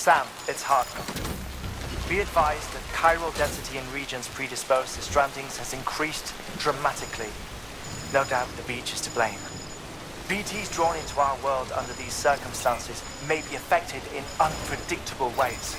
Sam, it's Hartman. Be advised that chiral density in regions predisposed to strandings has increased dramatically. No doubt the beach is to blame. BTs drawn into our world under these circumstances may be affected in unpredictable ways.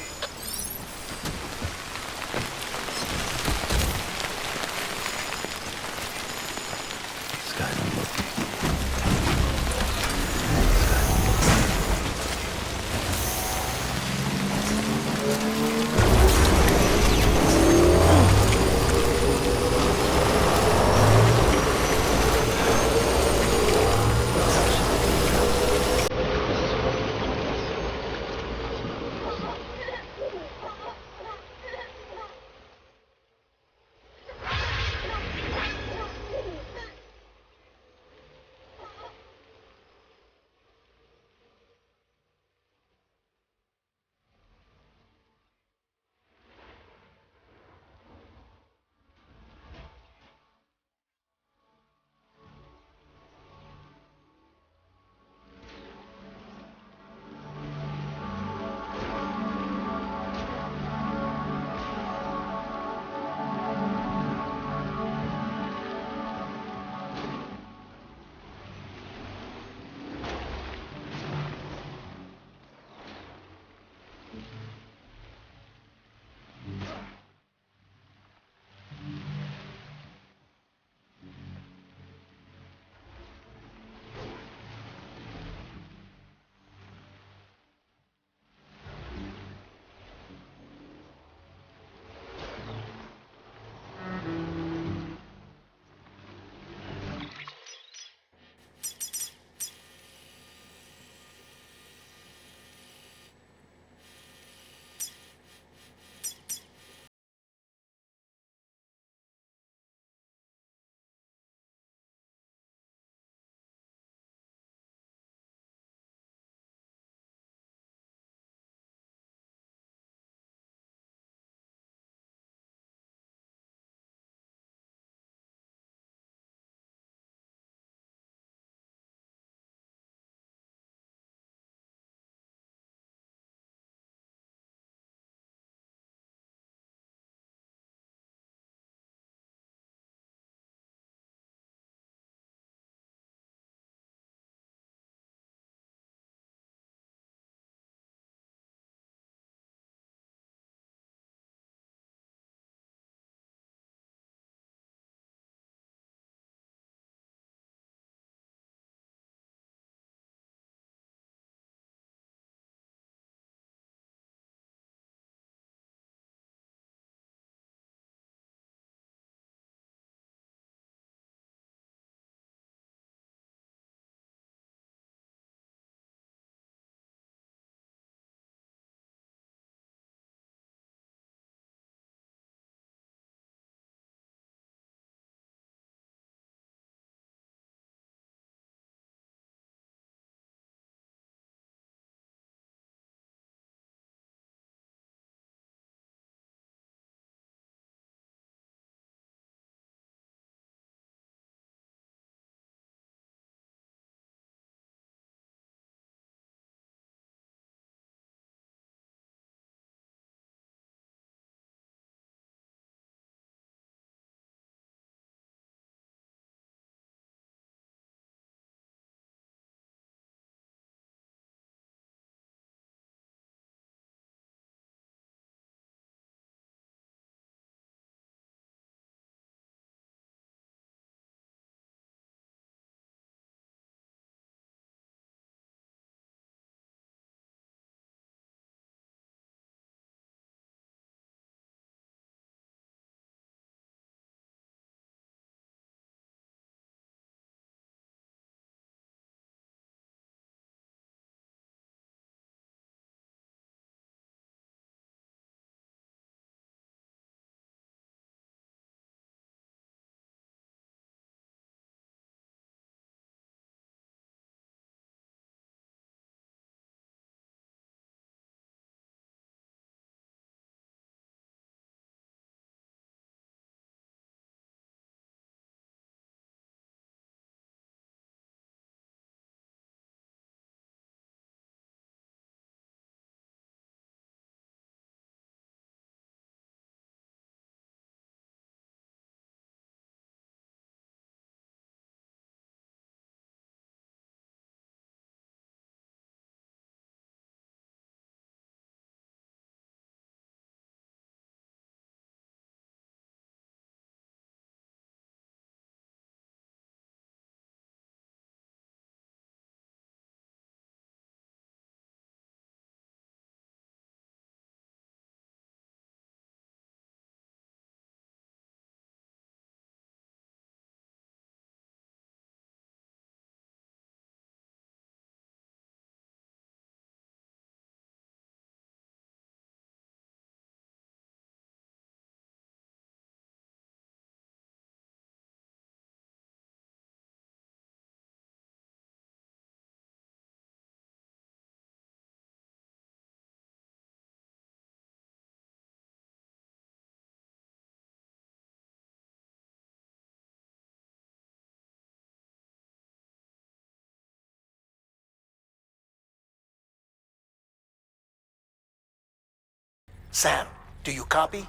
Sam, do you copy?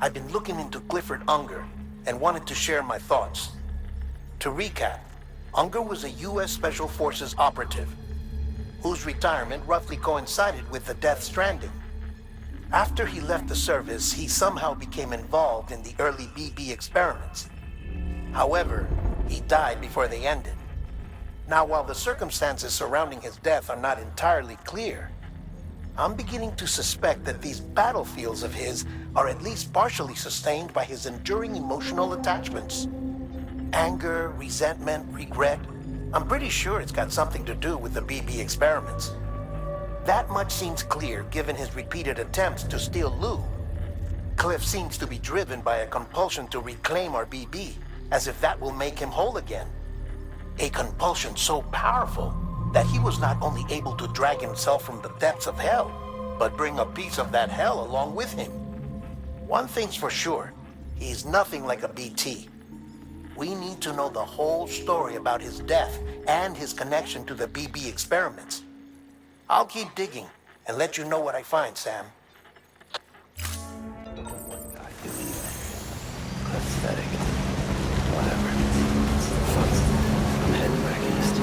I've been looking into Clifford Unger and wanted to share my thoughts. To recap, Unger was a U.S. Special Forces operative whose retirement roughly coincided with the death Stranding. After he left the service, he somehow became involved in the early BB experiments. However, he died before they ended. Now, while the circumstances surrounding his death are not entirely clear, I'm beginning to suspect that these battlefields of his are at least partially sustained by his enduring emotional attachments. Anger, resentment, regret. I'm pretty sure it's got something to do with the BB experiments. That much seems clear given his repeated attempts to steal Lou. Cliff seems to be driven by a compulsion to reclaim our BB, as if that will make him whole again. A compulsion so powerful that he was not only able to drag himself from the depths of hell, but bring a piece of that hell along with him. One thing's for sure, he's nothing like a BT. We need to know the whole story about his death and his connection to the BB experiments. I'll keep digging and let you know what I find, Sam. Pathetic. Whatever. Fuck. I'm heading back east.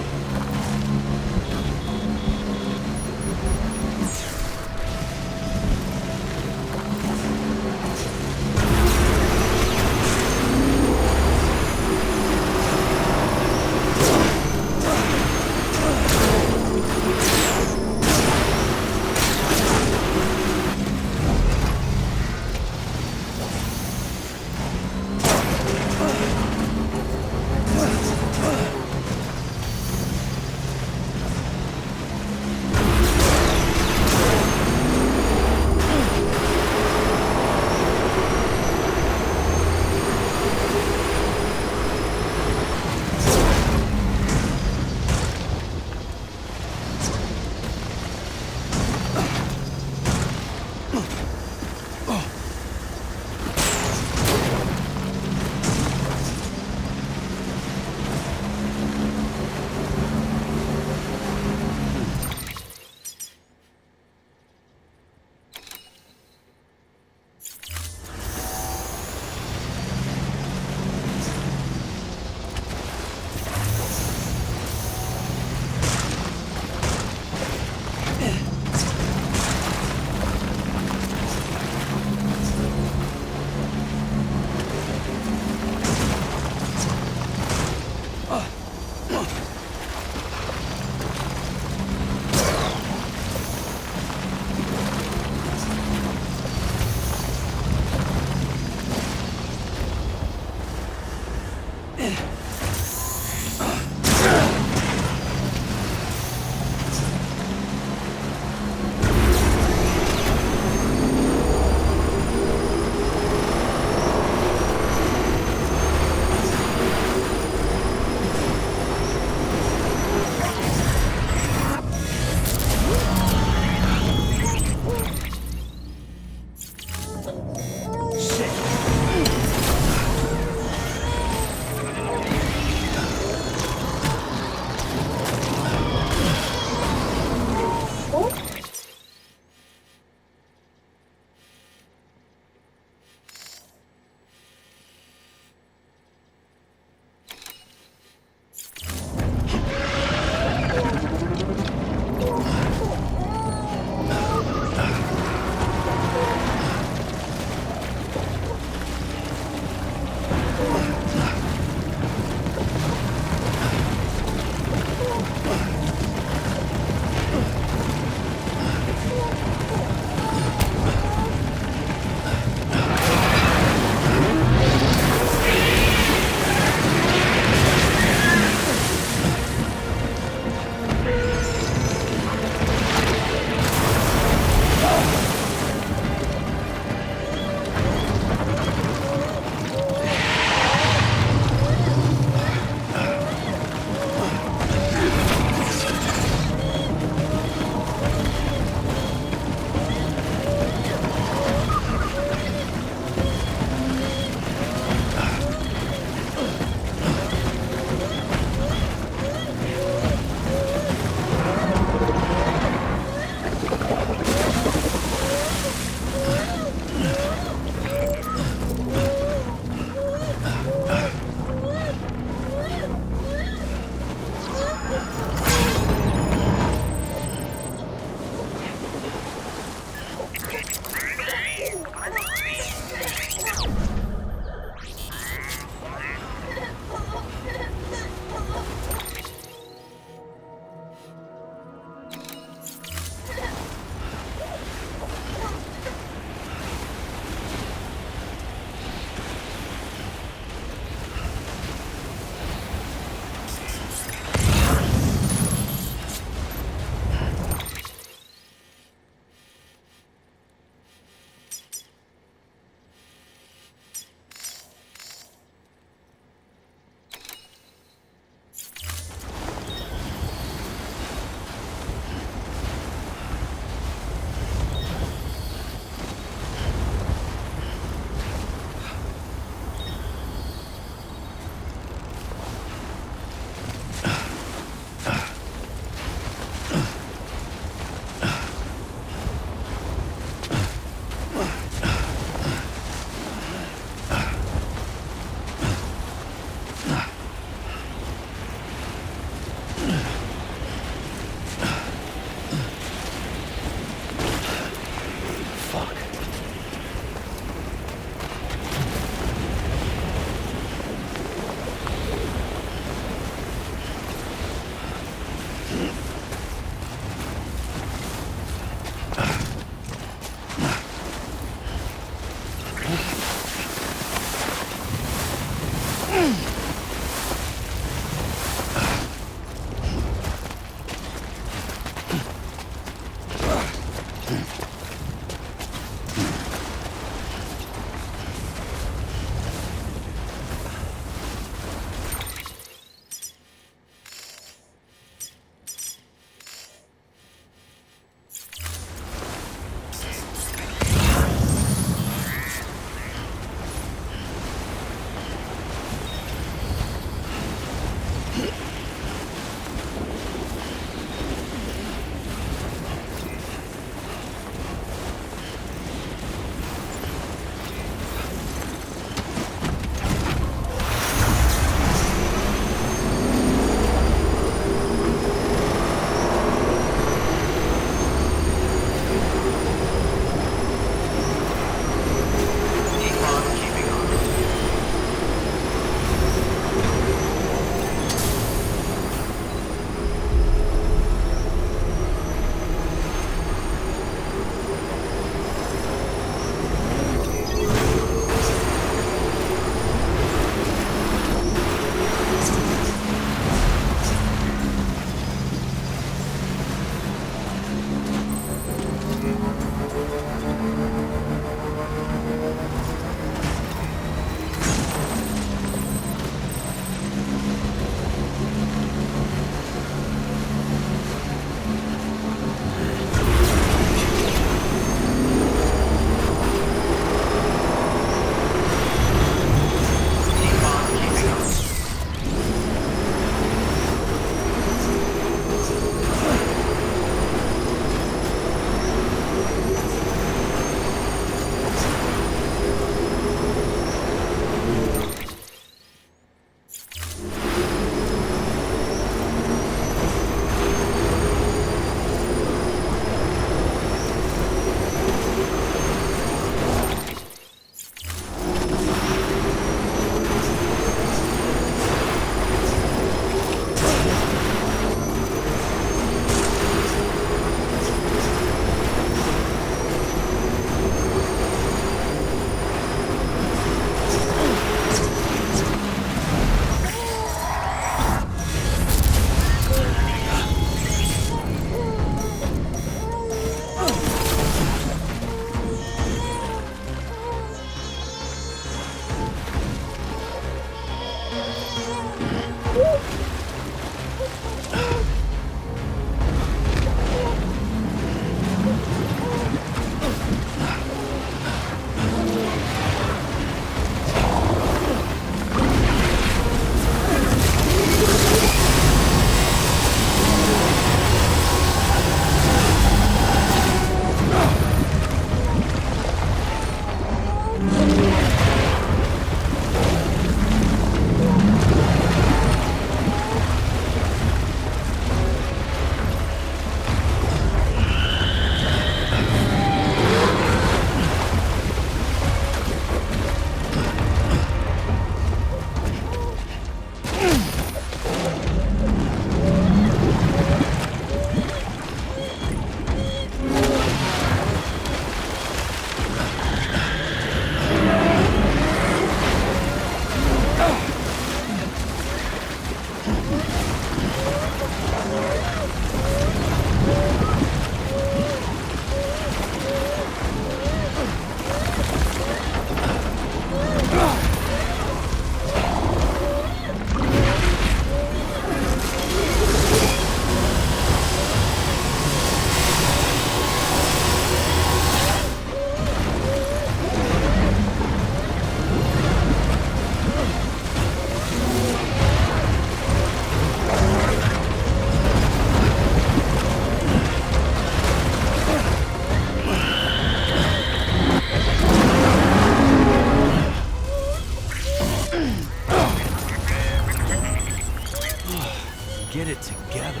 get it together.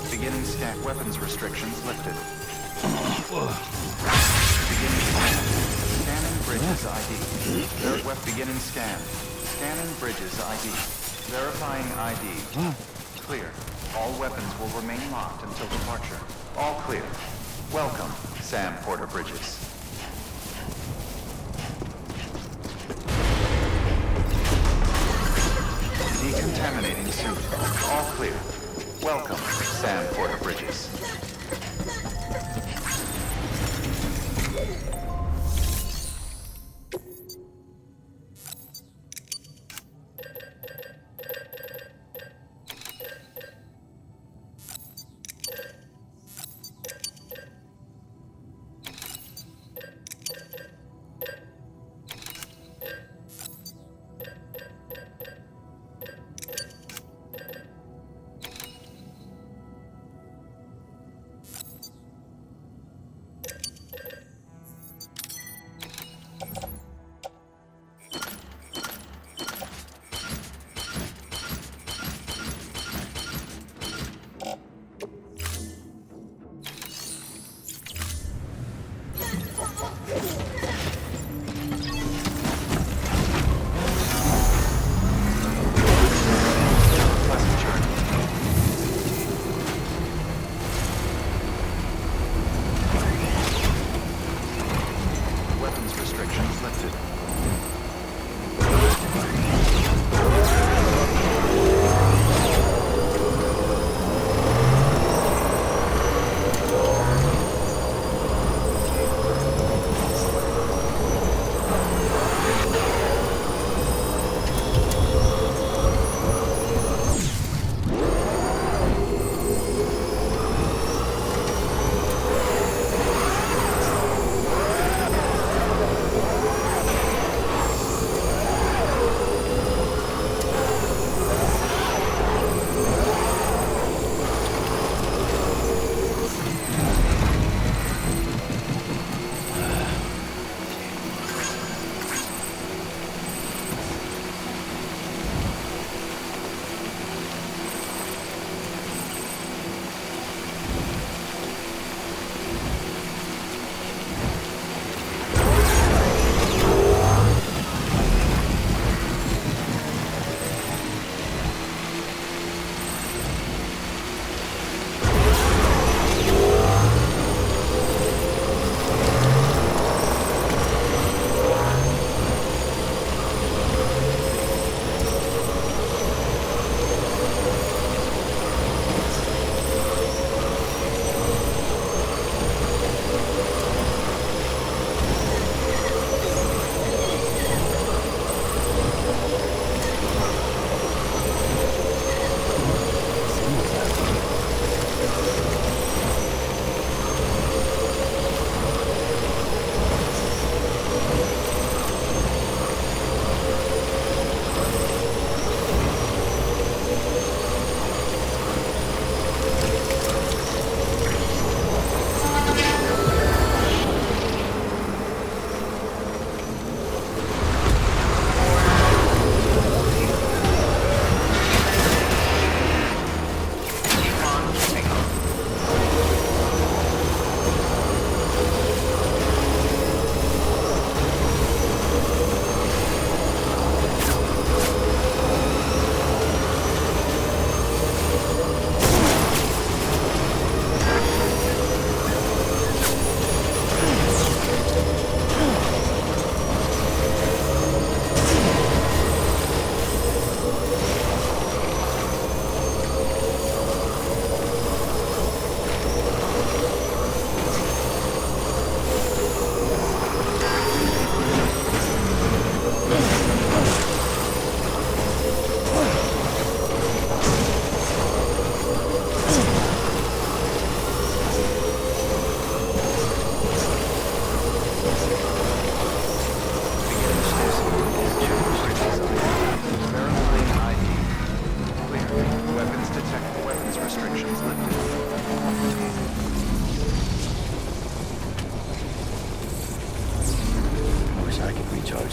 Beginning scan. Weapons restrictions lifted. Beginning scan. Scanning bridges ID. Beginning scan. Scanning bridges ID. Verifying ID. Clear. All weapons will remain locked until departure. All clear. Welcome, Sam Porter Bridges. Decontaminating suit. All clear. Welcome, Sam Porter Bridges.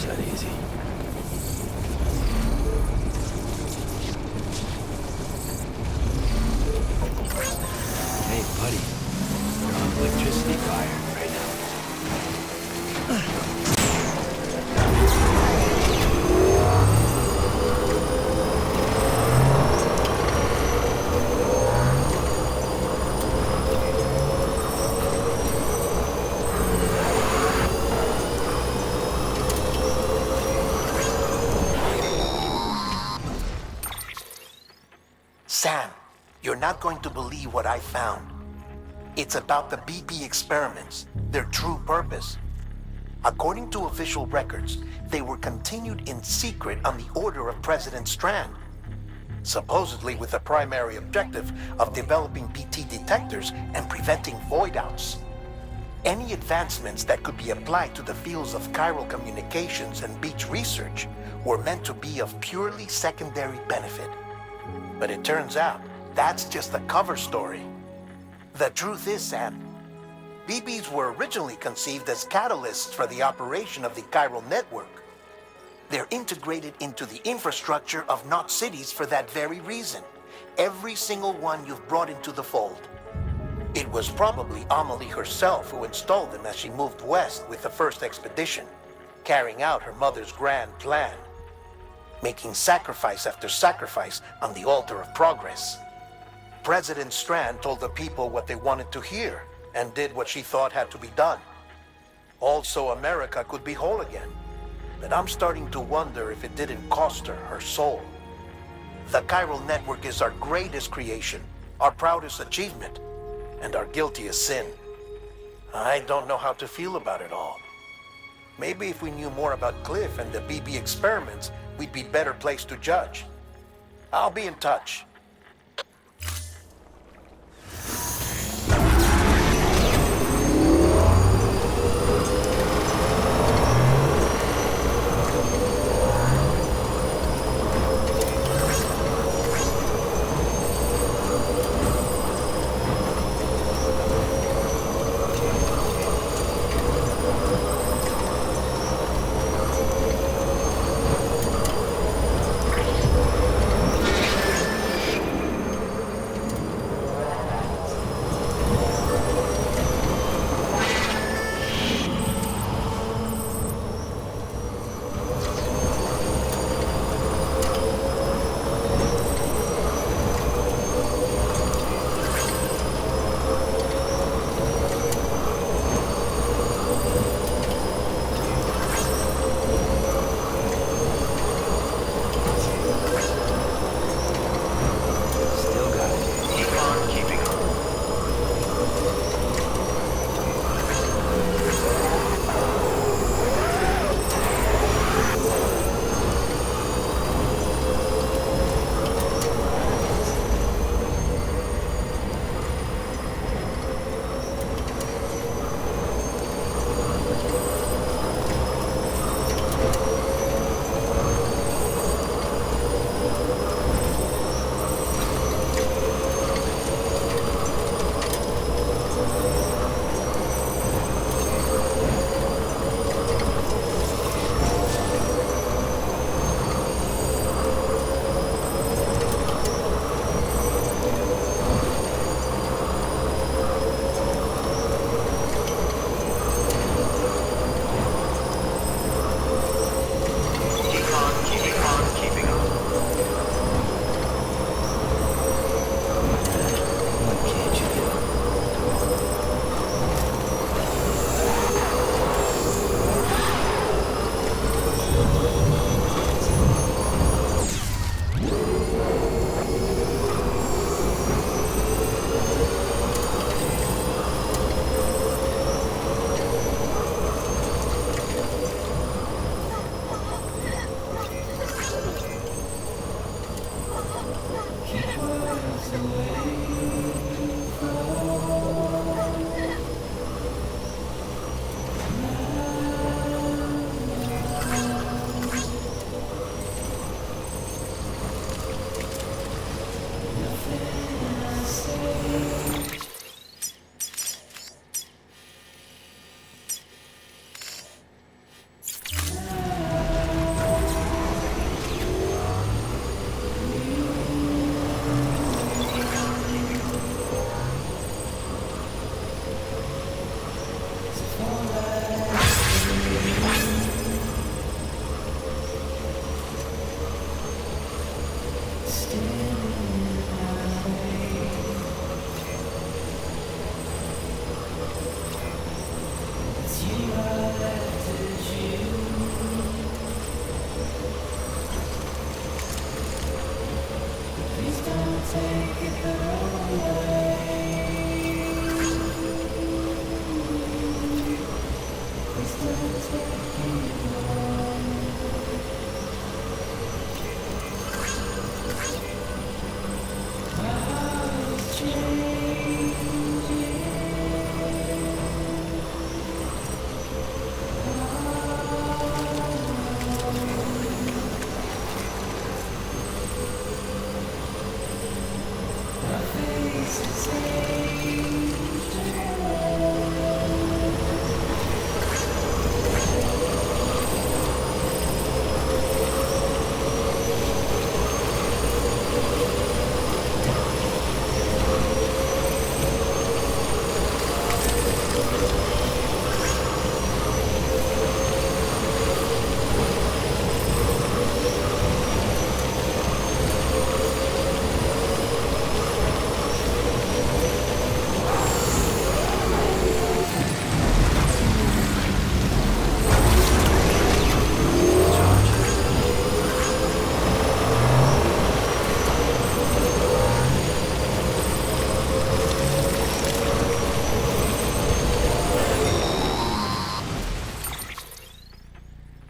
that easy. Hey, buddy. You're on electricity fire right now. Sam, you're not going to believe what I found. It's about the BP experiments, their true purpose. According to official records, they were continued in secret on the order of President Strand, supposedly with the primary objective of developing BT detectors and preventing void-outs. Any advancements that could be applied to the fields of chiral communications and beach research were meant to be of purely secondary benefit. But it turns out, that's just a cover story. The truth is, Sam, BBs were originally conceived as catalysts for the operation of the chiral network. They're integrated into the infrastructure of Knot cities for that very reason. Every single one you've brought into the fold. It was probably Amelie herself who installed them as she moved west with the first expedition, carrying out her mother's grand plan, making sacrifice after sacrifice on the altar of progress. President Strand told the people what they wanted to hear and did what she thought had to be done. Also, America could be whole again. But I'm starting to wonder if it didn't cost her soul. The chiral network is our greatest creation, our proudest achievement, and our guiltiest sin. I don't know how to feel about it all. Maybe if we knew more about Cliff and the BB experiments, we'd be better placed to judge. I'll be in touch.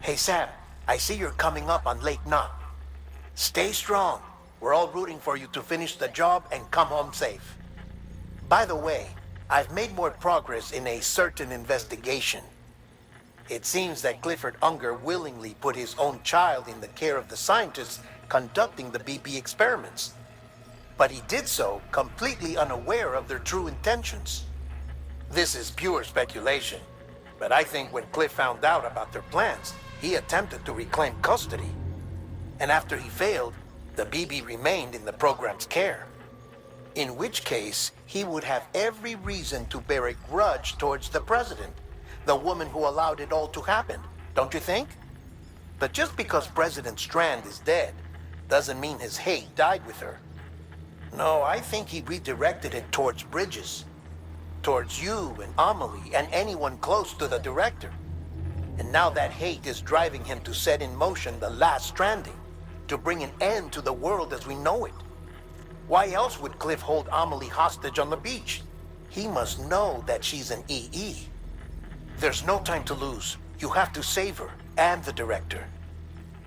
Hey, Sam, I see you're coming up on Lake Knot. Stay strong. We're all rooting for you to finish the job and come home safe. By the way, I've made more progress in a certain investigation. It seems that Clifford Unger willingly put his own child in the care of the scientists conducting the BP experiments. But he did so completely unaware of their true intentions. This is pure speculation, but I think when Cliff found out about their plans, he attempted to reclaim custody. And after he failed, the BB remained in the program's care. In which case, he would have every reason to bear a grudge towards the president, the woman who allowed it all to happen, don't you think? But just because President Strand is dead, doesn't mean his hate died with her. No, I think he redirected it towards Bridges, towards you and Amelie and anyone close to the director. And now that hate is driving him to set in motion the last Stranding, to bring an end to the world as we know it. Why else would Cliff hold Amelie hostage on the beach? He must know that she's an EE. There's no time to lose. You have to save her and the director.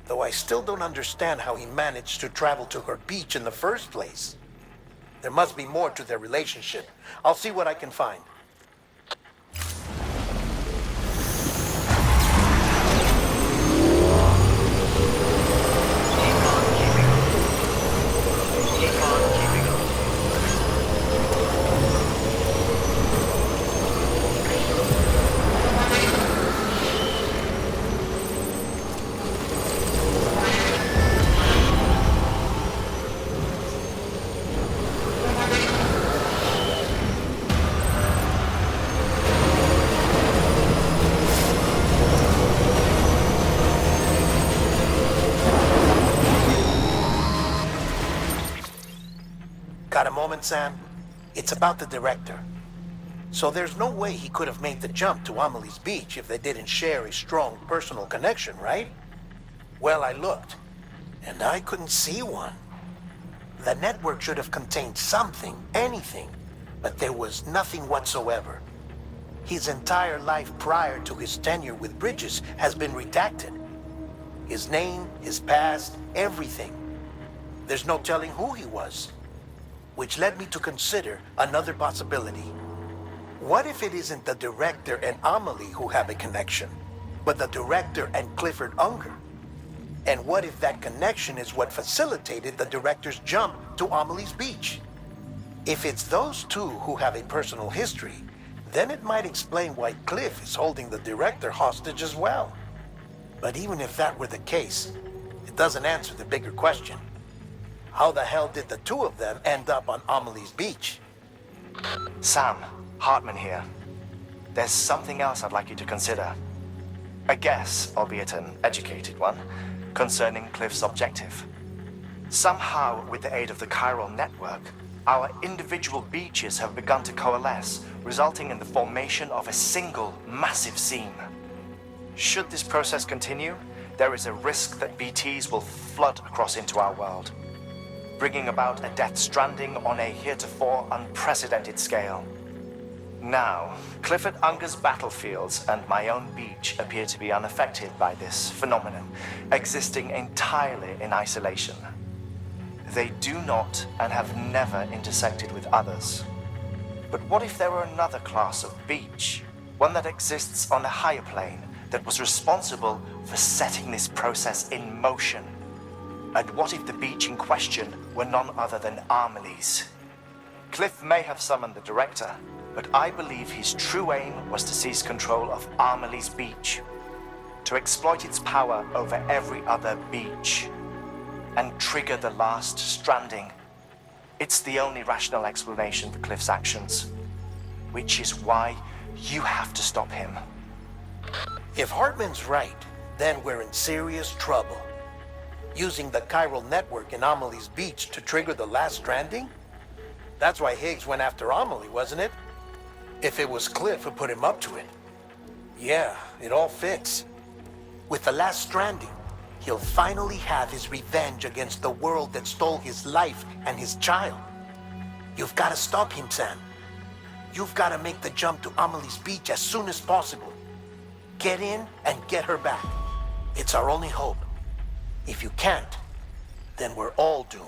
Though I still don't understand how he managed to travel to her beach in the first place. There must be more to their relationship. I'll see what I can find. Got a moment, Sam? It's about the director. So there's no way he could have made the jump to Amelie's beach if they didn't share a strong personal connection, right? Well, I looked, and I couldn't see one. The network should have contained something, anything, but there was nothing whatsoever. His entire life prior to his tenure with Bridges has been redacted. His name, his past, everything. There's no telling who he was. Which led me to consider another possibility. What if it isn't the director and Amelie who have a connection, but the director and Clifford Unger? And what if that connection is what facilitated the director's jump to Amelie's beach? If it's those two who have a personal history, then it might explain why Cliff is holding the director hostage as well. But even if that were the case, it doesn't answer the bigger question. How the hell did the two of them end up on Amelie's beach? Sam, Hartman here. There's something else I'd like you to consider. A guess, albeit an educated one, concerning Cliff's objective. Somehow, with the aid of the chiral network, our individual beaches have begun to coalesce, resulting in the formation of a single massive seam. Should this process continue, there is a risk that BTs will flood across into our world, bringing about a death stranding on a heretofore unprecedented scale. Now, Clifford Unger's battlefields and my own beach appear to be unaffected by this phenomenon, existing entirely in isolation. They do not and have never intersected with others. But what if there were another class of beach, one that exists on a higher plane, that was responsible for setting this process in motion? And what if the beach in question were none other than Amelie's? Cliff may have summoned the director, but I believe his true aim was to seize control of Amelie's beach, to exploit its power over every other beach, and trigger the last stranding. It's the only rational explanation for Cliff's actions, which is why you have to stop him. If Hartman's right, then we're in serious trouble. Using the chiral network in Amelie's beach to trigger the last stranding? That's why Higgs went after Amelie, wasn't it? If it was Cliff who put him up to it. Yeah, it all fits. With the last stranding, he'll finally have his revenge against the world that stole his life and his child. You've got to stop him, Sam. You've got to make the jump to Amelie's beach as soon as possible. Get in and get her back. It's our only hope. If you can't, then we're all doomed.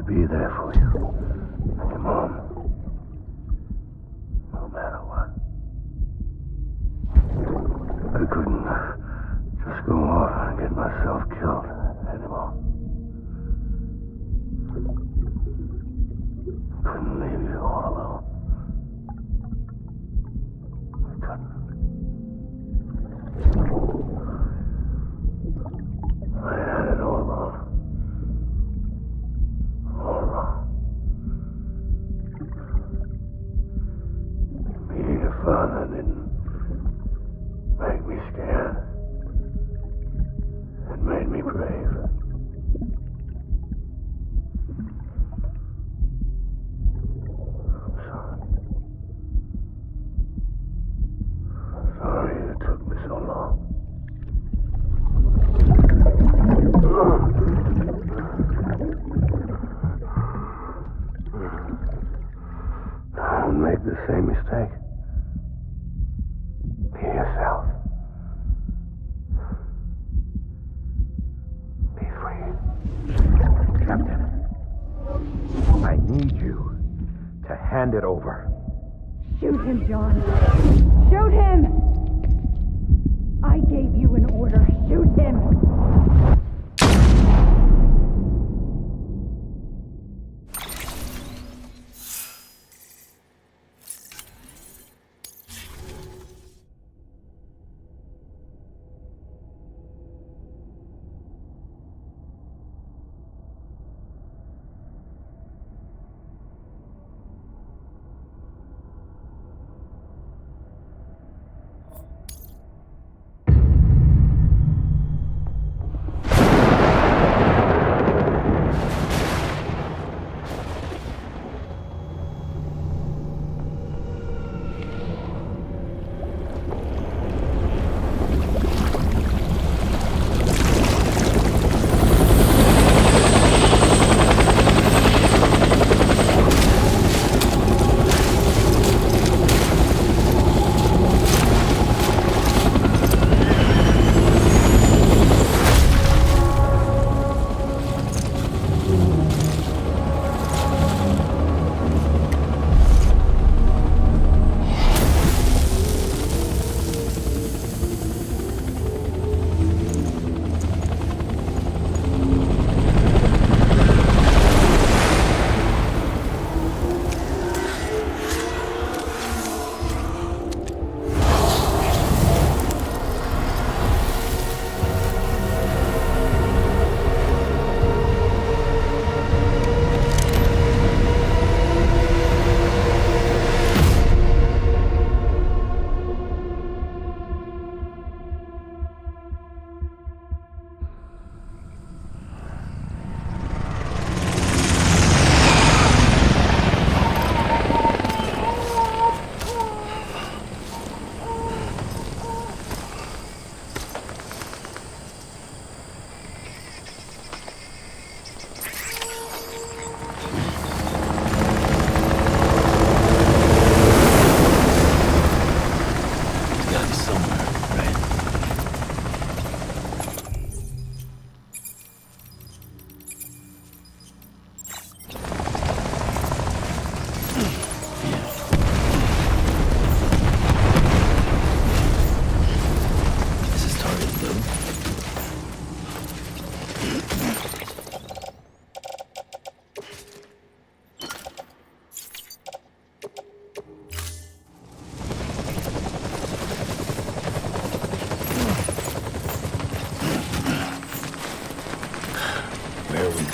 Be there for you and your mom, no matter what. I couldn't just go off and get myself killed anymore. Couldn't leave you all alone. I couldn't. I had it all wrong. Being a father didn't make me scared. It made me brave. I'm sorry. I'm sorry it took me so long. Don't make the same mistake. Be yourself. Be free. Captain, I need you to hand it over. Shoot him, John. Shoot him! I gave you an order. Shoot him!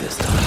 this time.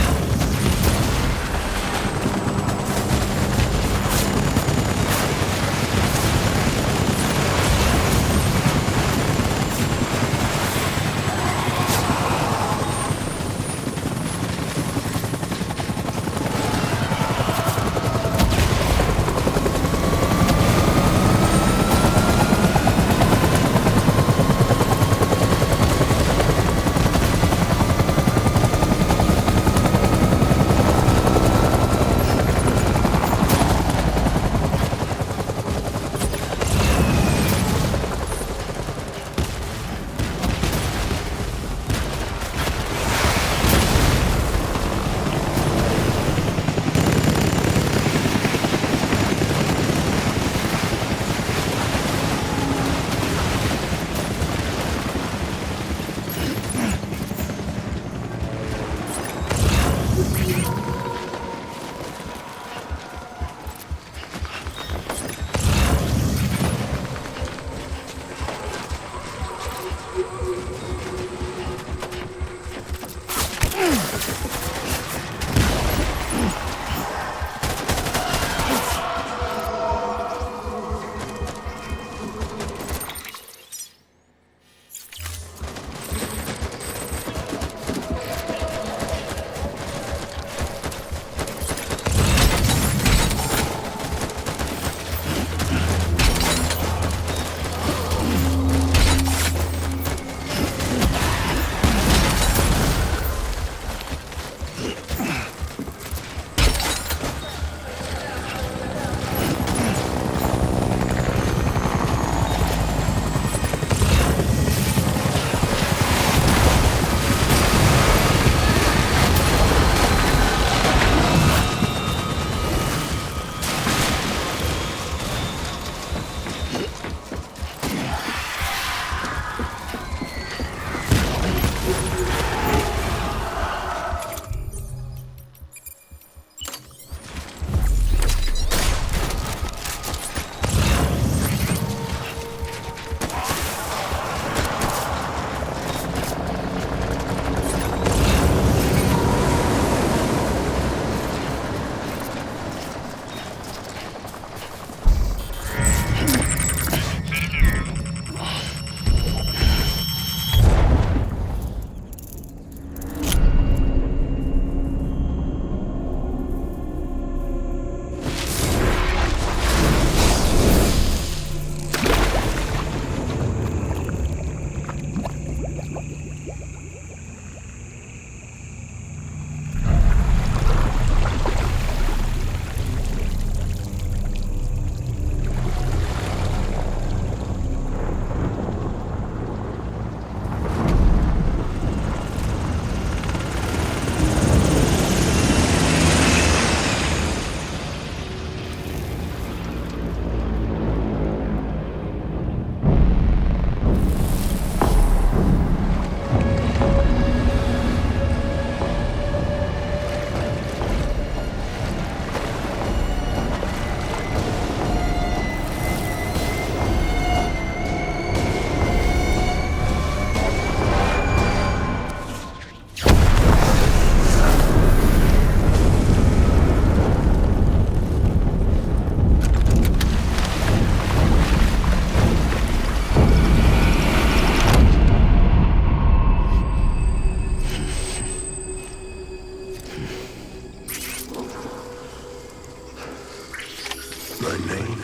My name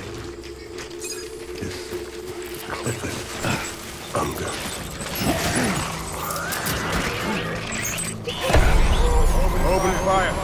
is Clifford Unger. Open fire.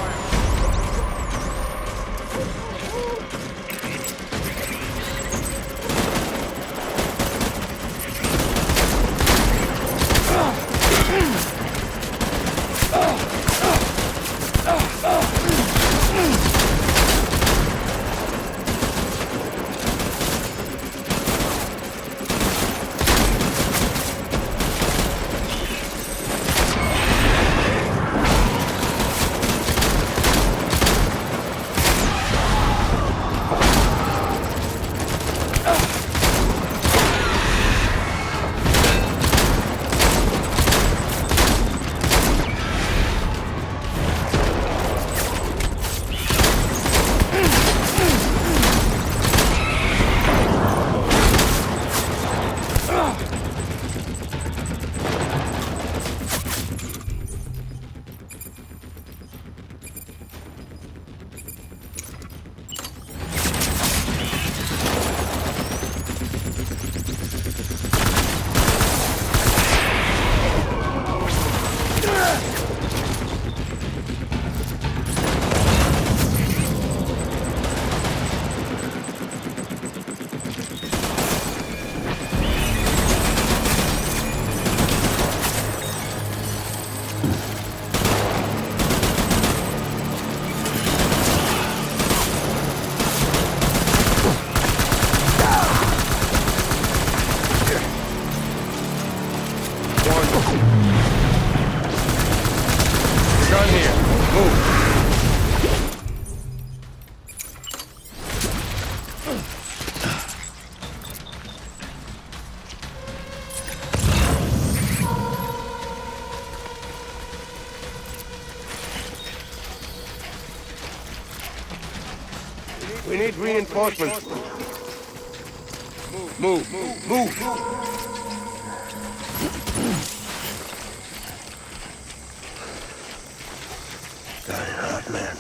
We need reinforcements. Move. Dying hot, man.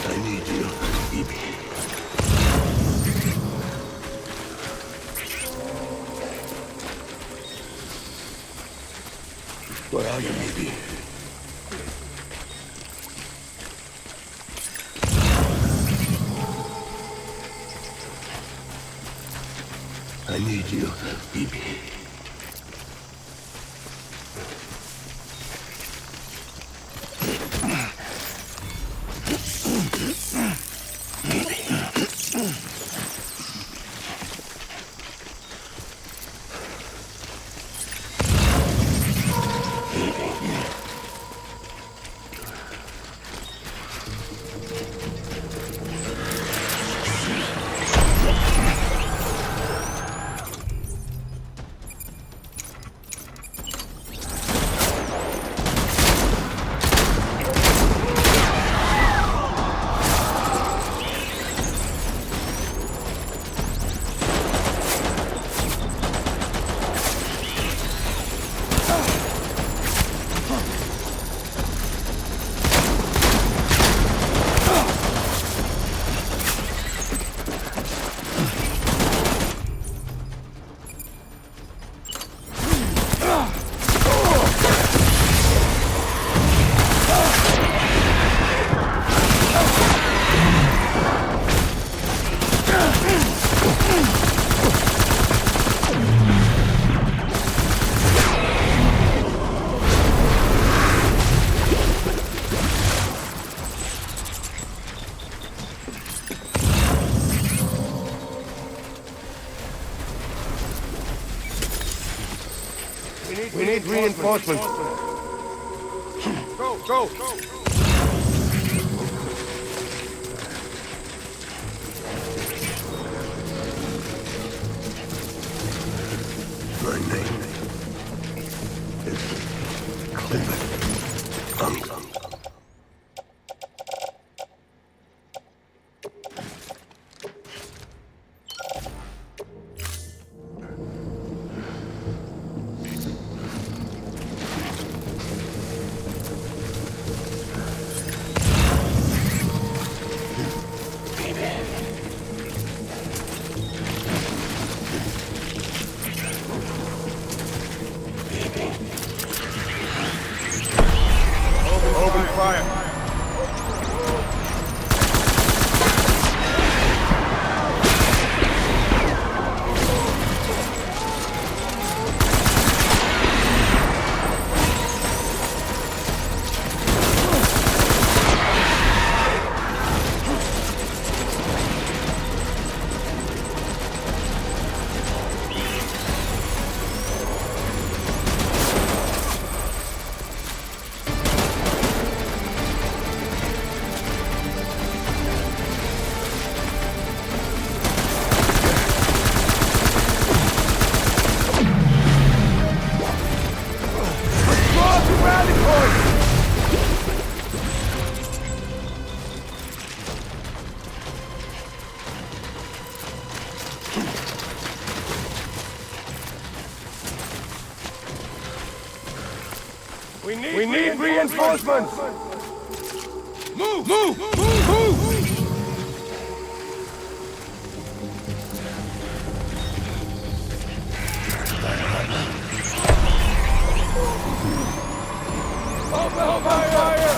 I need you, Evie. Where are you, Evie? I need you, Evie. We need reinforcements. Go. My name is Clifford Unger. Open fire. We need reinforcements. Move. Open fire.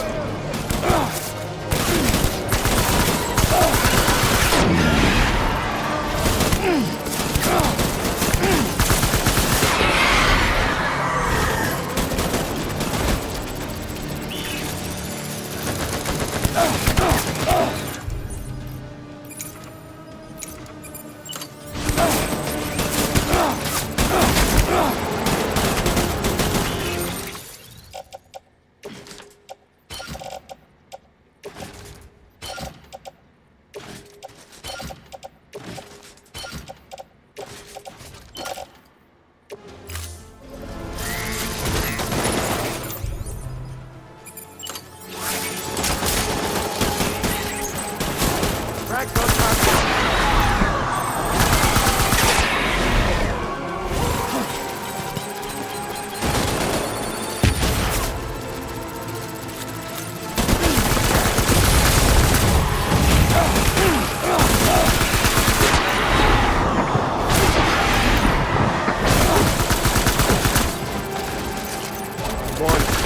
one.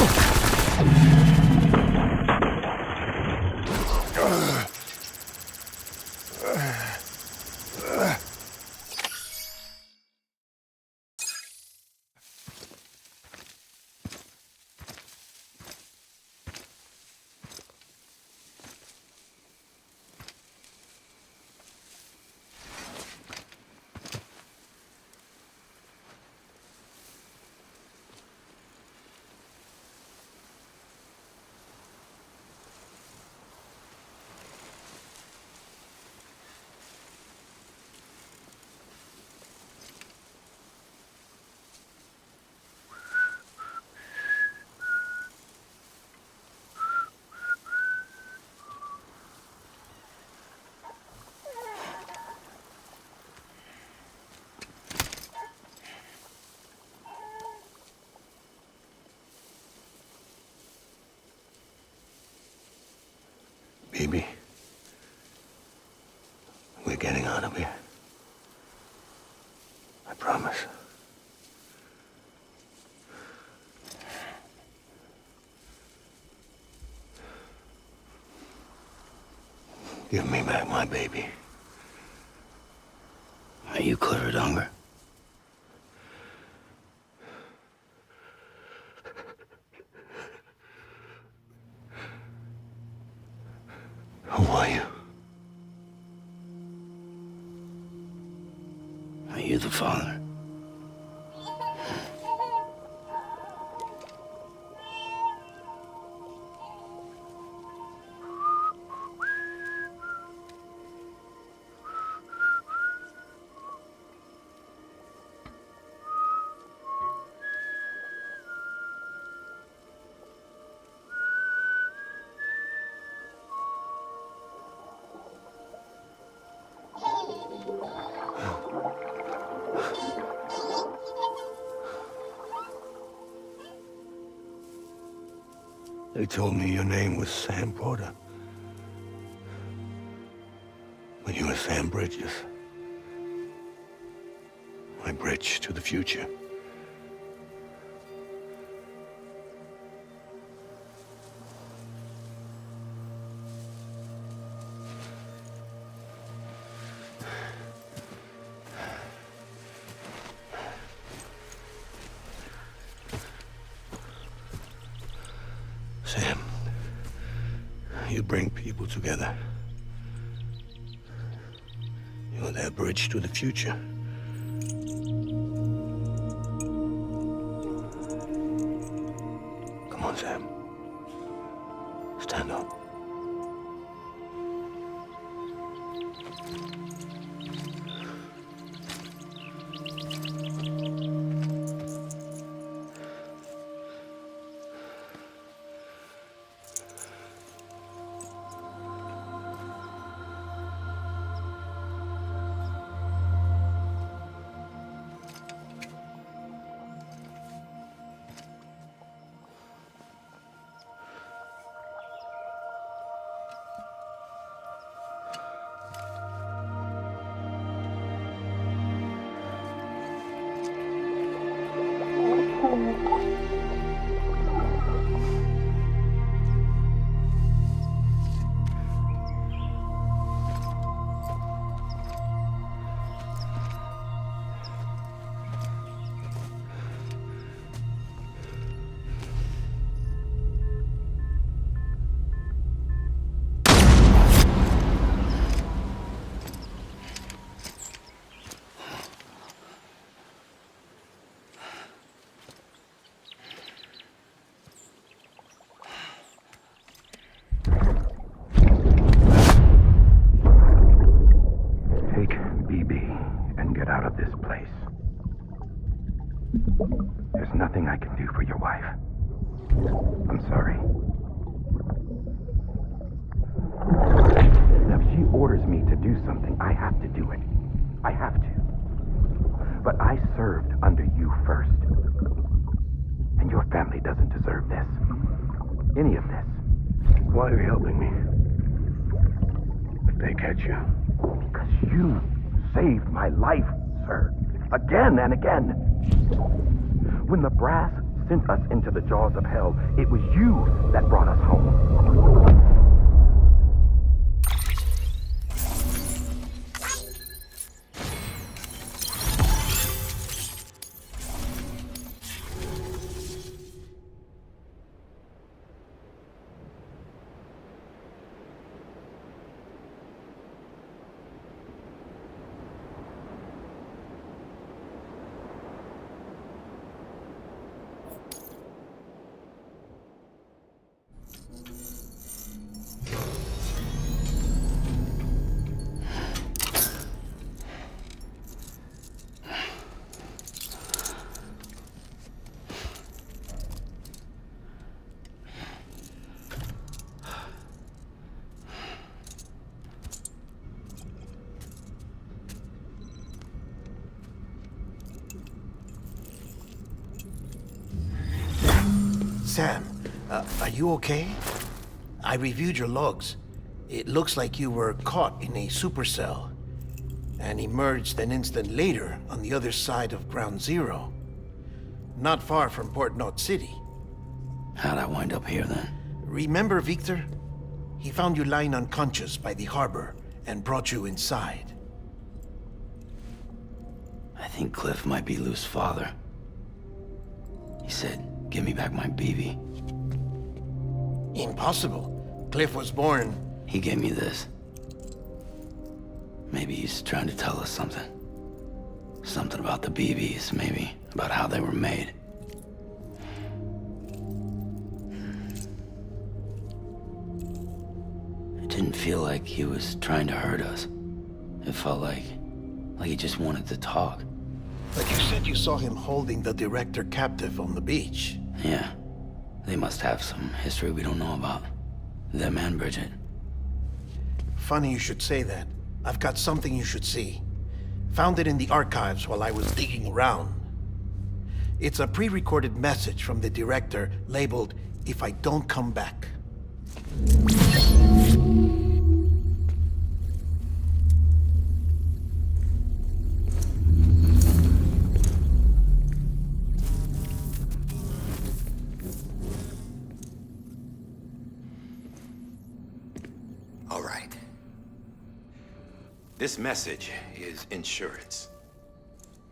Baby, we're getting out of here. I promise. Give me back my baby. Are you Clifford Unger? Who are you? Are you the father? They told me your name was Sam Porter. But you were Sam Bridges. My bridge to the future. Sam, you bring people together. You're their bridge to the future. Come on, Sam. Stand up. There's nothing I can do for your wife. I'm sorry. Now, if she orders me to do something, I have to do it. I have to. But I served under you first. And your family doesn't deserve this. Any of this. Why are you helping me? If they catch you. Because you saved my life, sir. Again and again. When the brass sent us into the jaws of hell. It was you that brought us home. Sam, are you okay? I reviewed your logs. It looks like you were caught in a supercell and emerged an instant later on the other side of Ground Zero. Not far from Port Knot City. How'd I wind up here then? Remember Victor? He found you lying unconscious by the harbor and brought you inside. I think Cliff might be Lou's father. He said, "Give me back my BB." Impossible. Cliff was born... He gave me this. Maybe he's trying to tell us something. Something about the BBs, maybe. About how they were made. It didn't feel like he was trying to hurt us. It felt like he just wanted to talk. But you said you saw him holding the director captive on the beach. Yeah. They must have some history we don't know about. Them and Bridget. Funny you should say that. I've got something you should see. Found it in the archives while I was digging around. It's a pre-recorded message from the director labeled, "If I don't come back." All right. This message is insurance,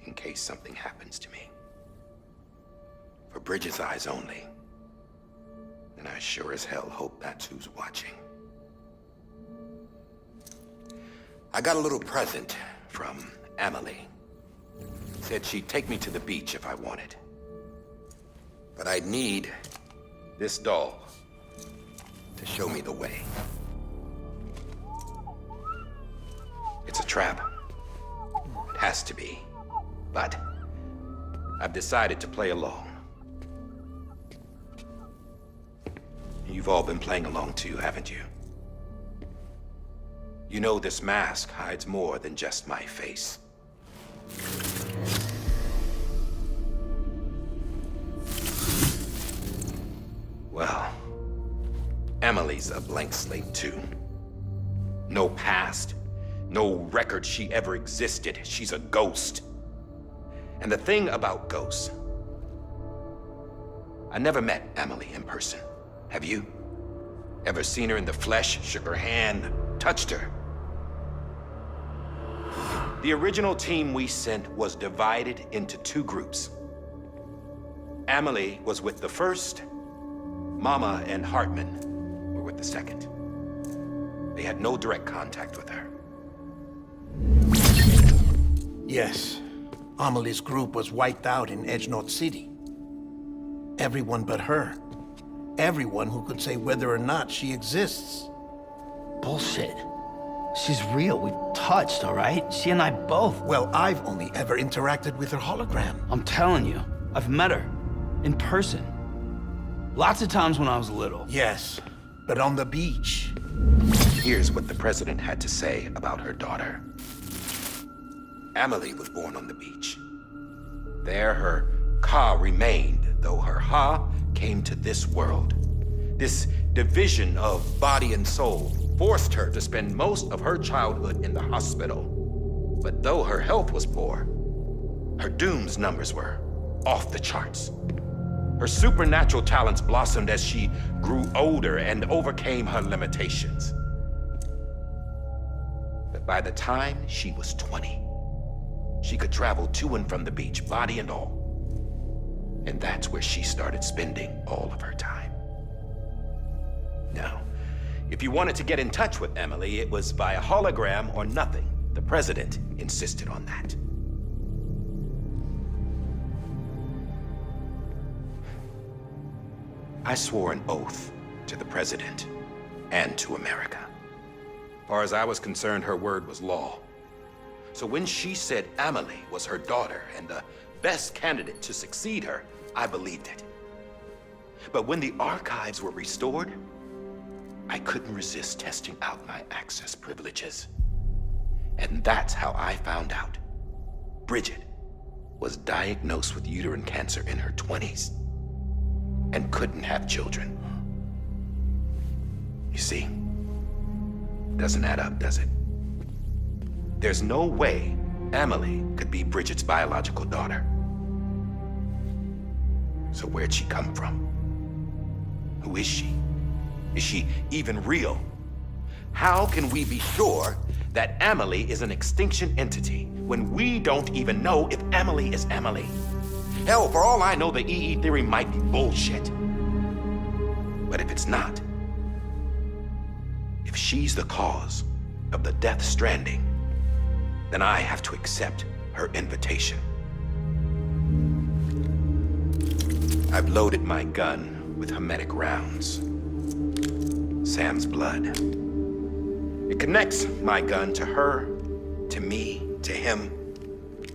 in case something happens to me. For Bridget's eyes only. And I sure as hell hope that's who's watching. I got a little present from Emily. Said she'd take me to the beach if I wanted. But I'd need this doll to show me the way. It's a trap. It has to be. But I've decided to play along. You've all been playing along too, haven't you? You know this mask hides more than just my face. Well, Emily's a blank slate too. No past. No record she ever existed. She's a ghost. And the thing about ghosts, I never met Emily in person. Have you? Ever seen her in the flesh, shook her hand, touched her? The original team we sent was divided into two groups. Emily was with the first. Mama and Hartman were with the second. They had no direct contact with her. Yes. Amelie's group was wiped out in Edge Knot City. Everyone but her. Everyone who could say whether or not she exists. Bullshit. She's real. We've touched, all right? She and I both. Well, I've only ever interacted with her hologram. I'm telling you, I've met her. In person. Lots of times when I was little. Yes, but on the beach. Here's what the president had to say about her daughter. Emily was born on the beach. There her Ka remained, though her Ha came to this world. This division of body and soul forced her to spend most of her childhood in the hospital. But though her health was poor, her Doom's numbers were off the charts. Her supernatural talents blossomed as she grew older and overcame her limitations. But by the time she was 20, she could travel to and from the beach, body and all. And that's where she started spending all of her time. Now, if you wanted to get in touch with Emily, it was via hologram or nothing. The president insisted on that. I swore an oath to the president and to America. As far as I was concerned, her word was law. So when she said Emily was her daughter and the best candidate to succeed her, I believed it. But when the archives were restored, I couldn't resist testing out my access privileges. And that's how I found out Bridget was diagnosed with uterine cancer in her 20s and couldn't have children. You see, doesn't add up, does it? There's no way Emily could be Bridget's biological daughter. So where'd she come from? Who is she? Is she even real? How can we be sure that Emily is an extinction entity when we don't even know if Emily is Emily? Hell, for all I know, the EE theory might be bullshit. But if it's not, if she's the cause of the death stranding, then I have to accept her invitation. I've loaded my gun with hermetic rounds. Sam's blood. It connects my gun to her, to me, to him,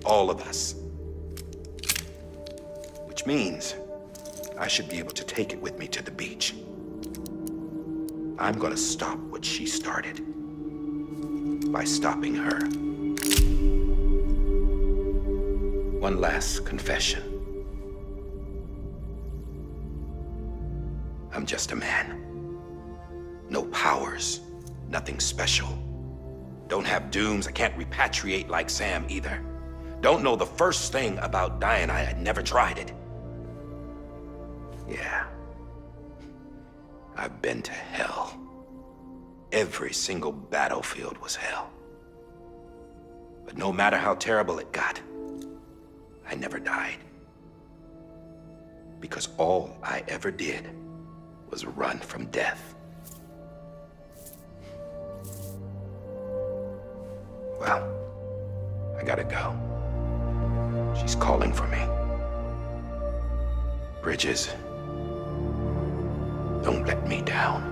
all of us. Which means I should be able to take it with me to the beach. I'm gonna stop what she started by stopping her. One last confession. I'm just a man. No powers, nothing special. Don't have dooms, I can't repatriate like Sam either. Don't know the first thing about dying, I had never tried it. Yeah. I've been to hell. Every single battlefield was hell. But no matter how terrible it got, I never died. Because all I ever did was run from death. Well, I gotta go. She's calling for me. Bridges, don't let me down.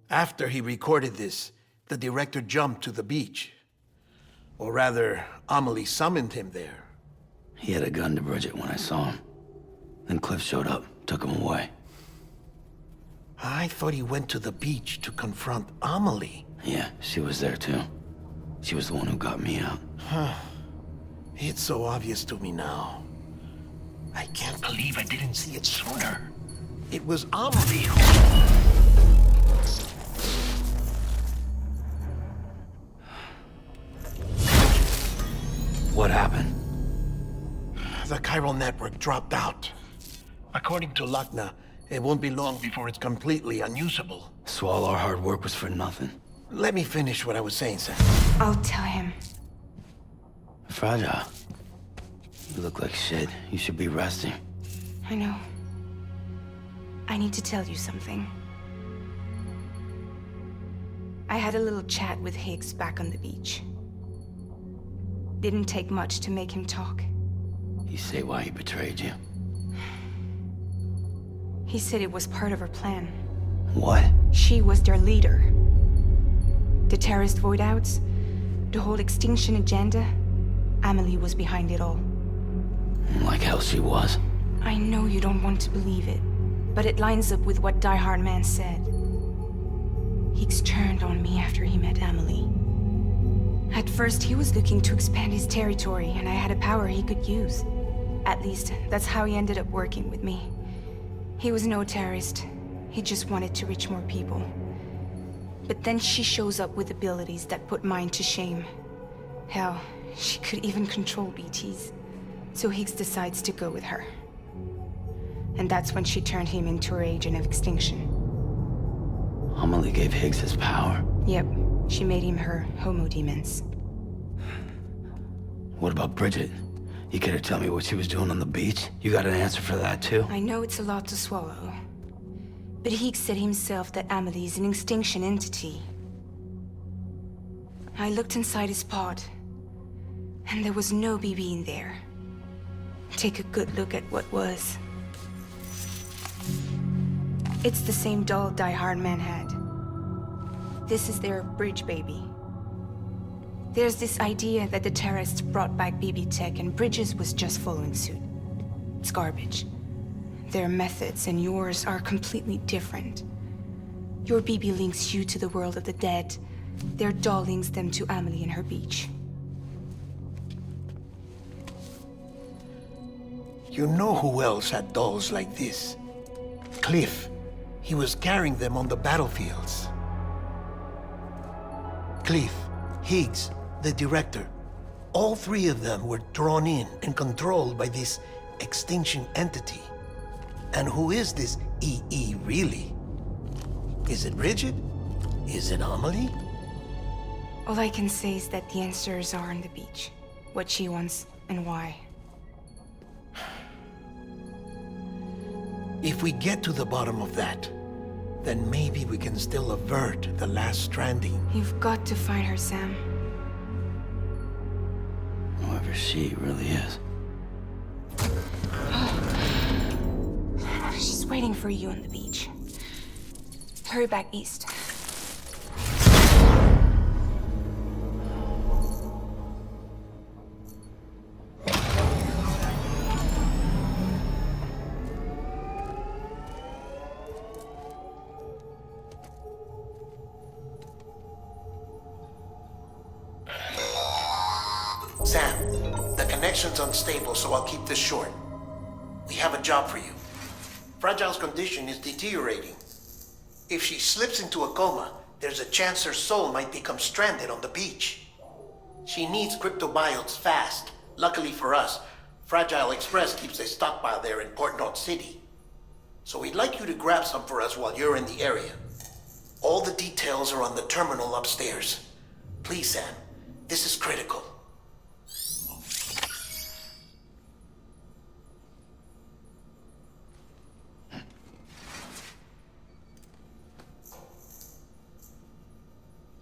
After he recorded this, the director jumped to the beach. Or rather, Amelie summoned him there. He had a gun to Bridget when I saw him. Then Cliff showed up, took him away. I thought he went to the beach to confront Amelie. Yeah, she was there too. She was the one who got me out. It's so obvious to me now. I can't believe I didn't see it sooner. It was Amelie who... What happened? The chiral network dropped out. According to Luckna, it won't be long before it's completely unusable. So all our hard work was for nothing. Let me finish what I was saying, Sam. I'll tell him. Fragile. You look like shit. You should be resting. I know. I need to tell you something. I had a little chat with Higgs back on the beach. Didn't take much to make him talk. You say why he betrayed you? He said it was part of her plan. What? She was their leader. The terrorist void-outs, the whole extinction agenda, Amelie was behind it all. Like hell she was. I know you don't want to believe it, but it lines up with what Die Hard Man said. Higgs turned on me after he met Amelie. At first, he was looking to expand his territory, and I had a power he could use. At least, that's how he ended up working with me. He was no terrorist. He just wanted to reach more people. But then she shows up with abilities that put mine to shame. Hell, she could even control BTs. So Higgs decides to go with her. And that's when she turned him into her agent of extinction. Amelie gave Higgs his power. Yep, she made him her homo demons. What about Bridget? You care to tell me what she was doing on the beach? You got an answer for that too? I know it's a lot to swallow. But Higgs said himself that Amelie is an extinction entity. I looked inside his pod, and there was no BB in there. Take a good look at what was. It's the same doll Die Hard Man had. This is their bridge baby. There's this idea that the terrorists brought back BB tech and Bridges was just following suit. It's garbage. Their methods and yours are completely different. Your BB links you to the world of the dead. Their doll links them to Amelie and her beach. You know who else had dolls like this? Cliff. He was carrying them on the battlefields. Cliff, Higgs, the director. All three of them were drawn in and controlled by this extinction entity. And who is this EE really? Is it Bridget? Is it Amelie? All I can say is that the answers are on the beach. What she wants and why. If we get to the bottom of that, then maybe we can still avert the last stranding. You've got to find her, Sam. Whoever she really is. She's waiting for you on the beach. Hurry back east. Sam, the connection's unstable, so I'll keep this short. We have a job for you. Fragile's condition is deteriorating. If she slips into a coma, there's a chance her soul might become stranded on the beach. She needs cryptobiotes fast. Luckily for us, Fragile Express keeps a stockpile there in Port North City. So we'd like you to grab some for us while you're in the area. All the details are on the terminal upstairs. Please, Sam, this is critical.